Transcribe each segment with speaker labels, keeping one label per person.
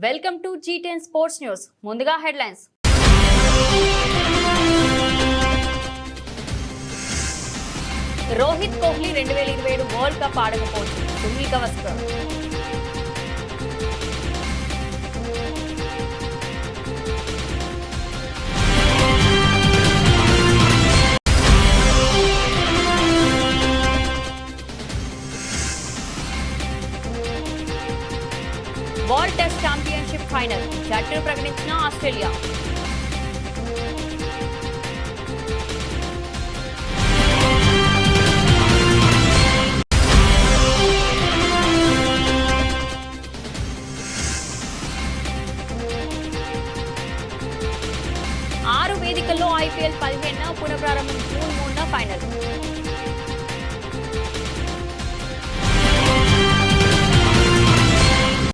Speaker 1: Welcome to G10 sports news. ముందుగా headlines. Rohit Kohli 2027 World Cup ఆడకపోవచ్చు. Sunil Gavaskar. World Test Championship final జట్టును ప్రకటించిన ఆస్ట్రేలియా. ఆరు వేదికల్లో IPL 15న పునఃప్రారంభం. జూన్ 3న ఫైనల్.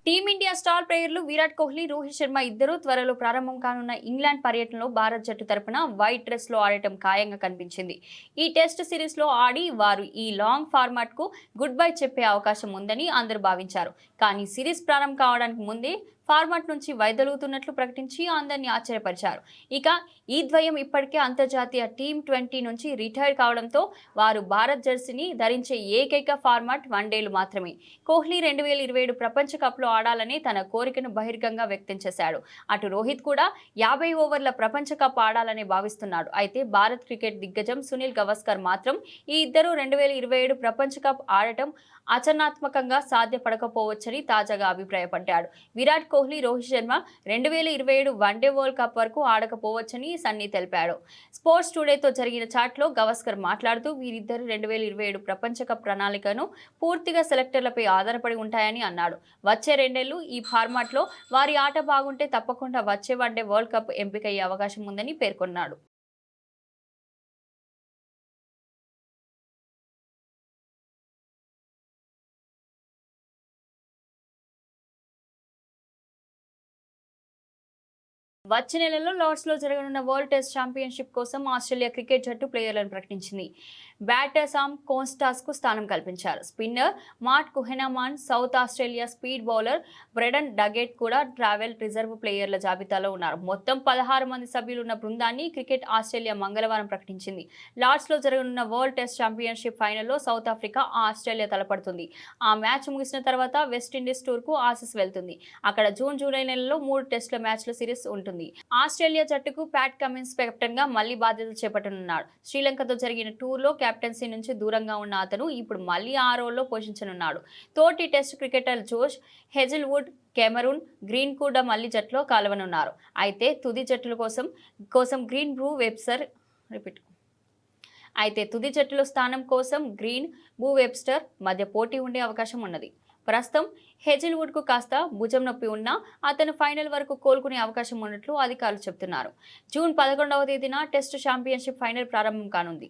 Speaker 1: టీమిండియా స్టార్ ప్లేయర్లు విరాట్ కోహ్లీ, రోహిత్ శర్మ ఇద్దరు త్వరలో ప్రారంభం కానున్న ఇంగ్లాండ్ పర్యటనలో భారత్ జట్టు తరపున వైట్ డ్రెస్ లో ఆడటం ఖాయంగా కనిపించింది. ఈ టెస్ట్ సిరీస్ లో ఆడి వారు ఈ లాంగ్ ఫార్మాట్ కు గుడ్ బై చెప్పే అవకాశం ఉందని అందరూ భావించారు. కానీ సిరీస్ ప్రారంభం కావడానికి ముందే ఫార్మాట్ నుంచి వైదొలుగుతున్నట్లు ప్రకటించి అందరినీ ఆశ్చర్యపరిచారు. ఇక ఈ ద్వయం ఇప్పటికే అంతర్జాతీయ T20 నుంచి రిటైర్ కావడంతో వారు భారత్ జెర్సీని ధరించే ఏకైక ఫార్మాట్ వన్డేలు మాత్రమే. కోహ్లీ 2027 ప్రపంచ కప్లో ఆడాలని తన కోరికను బహిర్గంగా వ్యక్తం చేశాడు. అటు రోహిత్ కూడా 50 ఓవర్ల ప్రపంచ కప్ ఆడాలని భావిస్తున్నాడు. అయితే భారత్ క్రికెట్ దిగ్గజం సునీల్ గవాస్కర్ మాత్రం ఈ ఇద్దరు 2027 ప్రపంచ కప్ ఆడటం ఆచరణాత్మకంగా సాధ్యపడకపోవచ్చని తాజాగా అభిప్రాయపడ్డాడు. Virat Kohli, Rohit Sharma 2027 one day World Cup వరకు ఆడకపోవచ్చని సన్నీ తెలిపాడు. స్పోర్ట్స్ టుడేతో జరిగిన చాట్లో గవాస్కర్ మాట్లాడుతూ వీరిద్దరు 2027 ప్రపంచ కప్ ప్రణాళికను పూర్తిగా సెలెక్టర్లపై ఆధారపడి ఉంటాయని అన్నాడు. వచ్చే 2 ఏళ్లు ఈ ఫార్మాట్లో వారి ఆట బాగుంటే తప్పకుండా వచ్చే వన్డే వరల్డ్ కప్ ఎంపికయ్యే అవకాశం ఉందని పేర్కొన్నాడు. వచ్చే నెలలో లార్డ్స్లో జరగనున్న వరల్డ్ టెస్ట్ ఛాంపియన్షిప్ కోసం ఆస్ట్రేలియా క్రికెట్ జట్టు ప్లేయర్లను ప్రకటించింది. బ్యాటర్ సామ్ కోన్స్టాస్కు స్థానం కల్పించారు. Spinner Matt కుహెనమాన్, south Australia speed bowler బ్రెడన్ డగెట్ కూడా ట్రావెల్ రిజర్వ్ ప్లేయర్ల జాబితాలో ఉన్నారు. మొత్తం 16 మంది సభ్యులున్న బృందాన్ని క్రికెట్ ఆస్ట్రేలియా మంగళవారం ప్రకటించింది. లార్డ్స్లో జరగనున్న వరల్డ్ టెస్ట్ ఛాంపియన్షిప్ ఫైనల్లో సౌత్ ఆఫ్రికా ఆస్ట్రేలియా తలపడుతుంది. ఆ మ్యాచ్ ముగిసిన తర్వాత వెస్టిండీస్ టూర్కు ఆసీస్ వెళ్తుంది. అక్కడ జూన్, జూలై నెలలో 3 టెస్టుల మ్యాచ్ల సిరీస్ ఉంటుంది. ఆస్ట్రేలియా జట్టుకు ప్యాట్ కమిన్స్ కెప్టెన్ గా మళ్లీ బాధ్యతలు చేపట్టనున్నాడు. శ్రీలంకతో జరిగిన టూర్లో కెప్టెన్సీ నుంచి దూరంగా ఉన్న అతను ఇప్పుడు మళ్లీ ఆ రోల్లో పోషించనున్నాడు. తోటి టెస్ట్ క్రికెటర్ జోష్ హెజిల్వుడ్, కెమెరూన్ గ్రీన్ కూడా మళ్లీ జట్టులో కలవనున్నారు. అయితే తుది జట్టుల కోసం గ్రీన్ బ్రూ స్థానం కోసం గ్రీన్ బూ వెబ్స్టర్ మధ్య పోటీ ఉండే అవకాశం ఉన్నది. ప్రస్తుతం హెజిల్వుడ్కు కాస్త భుజం నొప్పి ఉన్నా అతను ఫైనల్ వరకు కోలుకునే అవకాశం ఉన్నట్లు అధికారులు చెబుతున్నారు. జూన్ 11వ తేదీన టెస్ట్ ఛాంపియన్షిప్ ఫైనల్ ప్రారంభం కానుంది.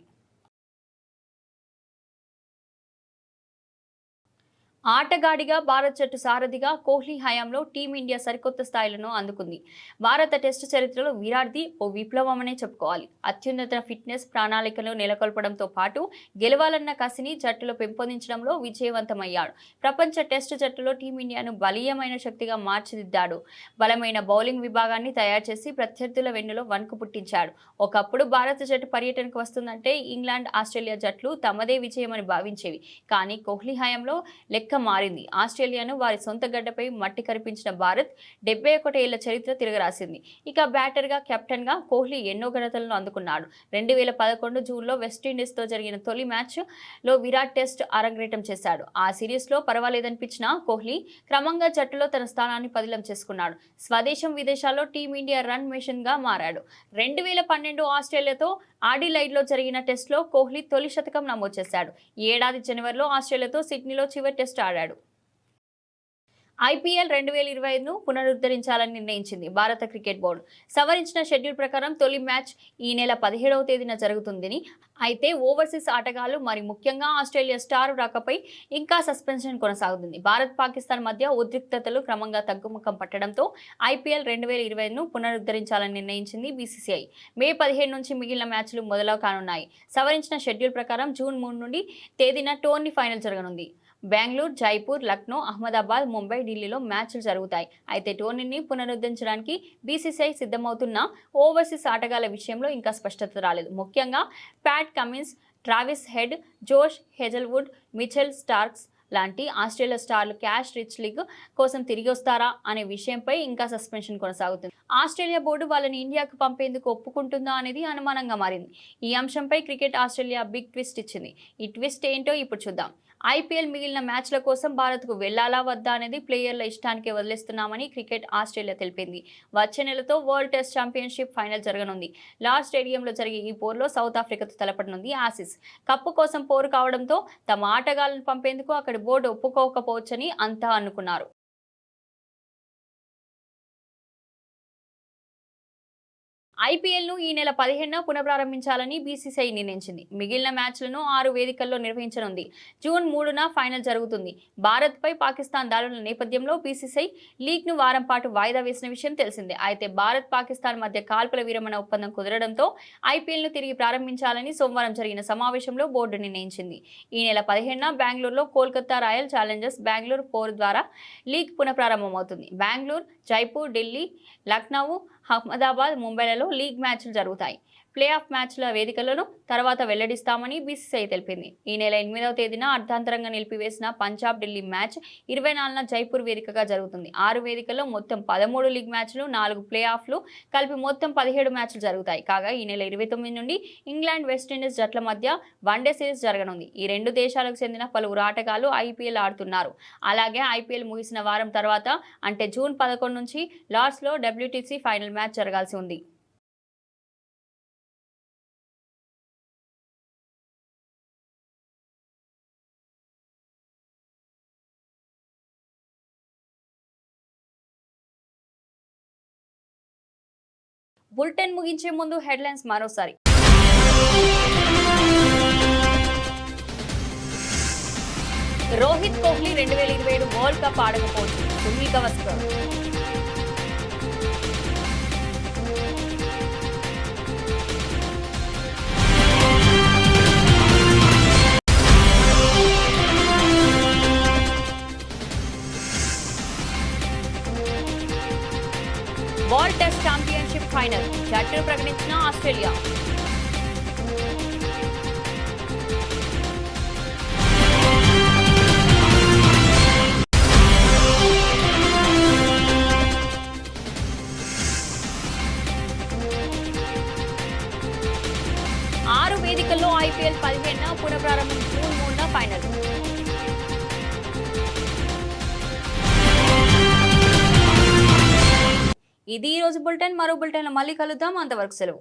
Speaker 1: ఆటగాడిగా భారత్ జట్టు సారథిగా కోహ్లీ హయాంలో టీమిండియా సరికొత్త స్థాయిలను అందుకుంది. భారత టెస్టు చరిత్రలో విరాట్ది ఓ విప్లవమనే చెప్పుకోవాలి. అత్యున్నత ఫిట్నెస్ ప్రణాళికను నెలకొల్పడంతో పాటు గెలవాలన్న కసిని జట్టులో పెంపొందించడంలో విజయవంతమయ్యాడు. ప్రపంచ టెస్టు జట్టులో టీమిండియాను బలీయమైన శక్తిగా మార్చిదిద్దాడు. బలమైన బౌలింగ్ విభాగాన్ని తయారు చేసి ప్రత్యర్థుల వెన్నులో వణుకు పుట్టించాడు. ఒకప్పుడు భారత జట్టు పర్యటనకు వస్తుందంటే ఇంగ్లాండ్, ఆస్ట్రేలియా జట్లు తమదే విజయమని భావించేవి. కానీ కోహ్లీ హయాంలో లెక్క మారింది. ఆస్ట్రేలియాను వారి సొంత గడ్డపై మట్టి కరిపించిన భారత్ 71 ఏళ్ల చరిత్ర తిరగరాసింది. ఇక బ్యాటర్గా, కెప్టెన్గా కోహ్లీ ఎన్నో ఘనతలను అందుకున్నాడు. 2011 జూన్లో వెస్టిండీస్తో జరిగిన తొలి మ్యాచ్లో విరాట్ టెస్ట్ అరంగేట్రం చేశాడు. ఆ సిరీస్లో పర్వాలేదనిపించిన కోహ్లీ క్రమంగా జట్టులో తన స్థానాన్ని పదిలం చేసుకున్నాడు. స్వదేశం, విదేశాల్లో టీమిండియా రన్ మెషిన్గా మారాడు. 2012 ఆస్ట్రేలియాతో ఆడిలైడ్లో జరిగిన టెస్ట్లో కోహ్లీ తొలి శతకం నమోదు చేశాడు. ఈ ఏడాది జనవరిలో ఆస్ట్రేలియాతో సిడ్నీలో చివరి టెస్ట్ ఆడాడు. IPL 2025ను పునరుద్ధరించాలని నిర్ణయించింది భారత క్రికెట్ బోర్డు. సవరించిన షెడ్యూల్ ప్రకారం తొలి మ్యాచ్ ఈ నెల 17వ తేదీన జరుగుతుందని, అయితే ఓవర్సీస్ ఆటగాళ్లు, మరి ముఖ్యంగా ఆస్ట్రేలియా స్టార్ రాకపై ఇంకా సస్పెన్షన్ కొనసాగుతుంది. భారత్, పాకిస్తాన్ మధ్య ఉద్రిక్తతలు క్రమంగా తగ్గుముఖం పట్టడంతో IPL 2025ను పునరుద్ధరించాలని నిర్ణయించింది BCCI. మే 15 నుంచి మిగిలిన మ్యాచ్లు మొదలు కానున్నాయి. సవరించిన షెడ్యూల్ ప్రకారం జూన్ 3 నుండి తేదీన టోర్నీ ఫైనల్ జరగనుంది. బెంగళూరు, జైపూర్, లక్నో, అహ్మదాబాద్, ముంబై, ఢిల్లీలో మ్యాచ్లు జరుగుతాయి. అయితే టోర్నీని పునరుద్ధరించడానికి బీసీసీఐ సిద్ధమవుతున్న ఓవర్సీస్ ఆటగాళ్ల విషయంలో ఇంకా స్పష్టత రాలేదు. ముఖ్యంగా ప్యాట్ కమిన్స్, ట్రావిస్ హెడ్, జోష్ హెజల్వుడ్, మిచెల్ స్టార్క్స్ లాంటి ఆస్ట్రేలియా స్టార్లు క్యాష్ రిచ్ లీగ్ కోసం తిరిగి వస్తారా అనే విషయంపై ఇంకా సస్పెన్షన్ కొనసాగుతుంది. ఆస్ట్రేలియా బోర్డు వాళ్ళని ఇండియాకు పంపేందుకు ఒప్పుకుంటుందా అనేది అనుమానంగా మారింది. ఈ అంశంపై క్రికెట్ ఆస్ట్రేలియా బిగ్ ట్విస్ట్ ఇచ్చింది. ఈ ట్విస్ట్ ఏంటో ఇప్పుడు చూద్దాం. ఐపీఎల్ మిగిలిన మ్యాచ్ల కోసం భారత్కు వెళ్లాలా వద్దా అనేది ప్లేయర్ల ఇష్టానికే వదిలేస్తున్నామని క్రికెట్ ఆస్ట్రేలియా తెలిపింది. వచ్చే నెలతో వరల్డ్ టెస్ట్ ఛాంపియన్షిప్ ఫైనల్ జరగనుంది. లార్డ్స్ స్టేడియంలో జరిగే ఈ పోరులో సౌత్ ఆఫ్రికాతో తలపడనుంది ఆసీస్. కప్పు కోసం పోరు కావడంతో తమ ఆటగాళ్లను పంపేందుకు అక్కడి బోర్డు ఒప్పుకోకపోవచ్చని అంతా అనుకున్నారు. ఐపీఎల్ను ఈ నెల 15న పునఃప్రారంభించాలని బీసీసీఐ నిర్ణయించింది. మిగిలిన మ్యాచ్లను 6 వేదికల్లో నిర్వహించనుంది. జూన్ 3న ఫైనల్ జరుగుతుంది. భారత్పై పాకిస్తాన్ దాడుల నేపథ్యంలో బీసీసీఐ లీగ్ను వారం పాటు వాయిదా వేసిన విషయం తెలిసిందే. అయితే భారత్, పాకిస్తాన్ మధ్య కాల్పుల విరమణ ఒప్పందం కుదరడంతో ఐపీఎల్ను తిరిగి ప్రారంభించాలని సోమవారం జరిగిన సమావేశంలో బోర్డు నిర్ణయించింది. ఈ నెల 15న బెంగళూరులో కోల్కతా రాయల్ ఛాలెంజర్స్ బెంగళూరు 4 ద్వారా లీగ్ పునఃప్రారంభమవుతుంది. బెంగళూరు, జైపూర్, ఢిల్లీ, లక్నో, అహ్మదాబాద్, ముంబైలలో లీగ్ మ్యాచ్లు జరుగుతాయి. ప్లే ఆఫ్ మ్యాచ్ల వేదికలను తర్వాత వెల్లడిస్తామని బీసీసీఐ తెలిపింది. ఈ నెల 8వ తేదీన అర్ధాంతరంగా నిలిపివేసిన పంజాబ్ ఢిల్లీ మ్యాచ్ 24న జైపూర్ వేదికగా జరుగుతుంది. 6 వేదికల్లో మొత్తం 13 లీగ్ మ్యాచ్లు, 4 ప్లే ఆఫ్లు కలిపి మొత్తం 17 మ్యాచ్లు జరుగుతాయి. కాగా ఈ నెల 29 నుండి ఇంగ్లాండ్, వెస్టిండీస్ జట్ల మధ్య వన్డే సిరీస్ జరగనుంది. ఈ రెండు దేశాలకు చెందిన పలువురు ఆటగాళ్లు ఐపీఎల్ ఆడుతున్నారు. అలాగే ఐపీఎల్ ముగిసిన వారం తర్వాత అంటే జూన్ 11 నుంచి లార్డ్స్లో డబ్ల్యూటీసీ ఫైనల్ మ్యాచ్ జరగాల్సి ఉంది. బులెటిన్ ముగించే ముందు హెడ్లైన్స్ మరోసారి. రోహిత్ కోహ్లీ 2027 వరల్డ్ కప్ ఆడకపోవచ్చు. Sunil Gavaskar. World Test Championship final జట్టును ప్రకటించిన ఆస్ట్రేలియా. ఆరు వేదికల్లో ఐపీఎల్ 15న పునఃప్రారంభం, జూన్ 3న ఫైనల్. ఇది ఈ రోజు బులెటిన్. మరో బులెటిన్లో మళ్ళీ కలుద్దాం. అంతవరకు సెలవు.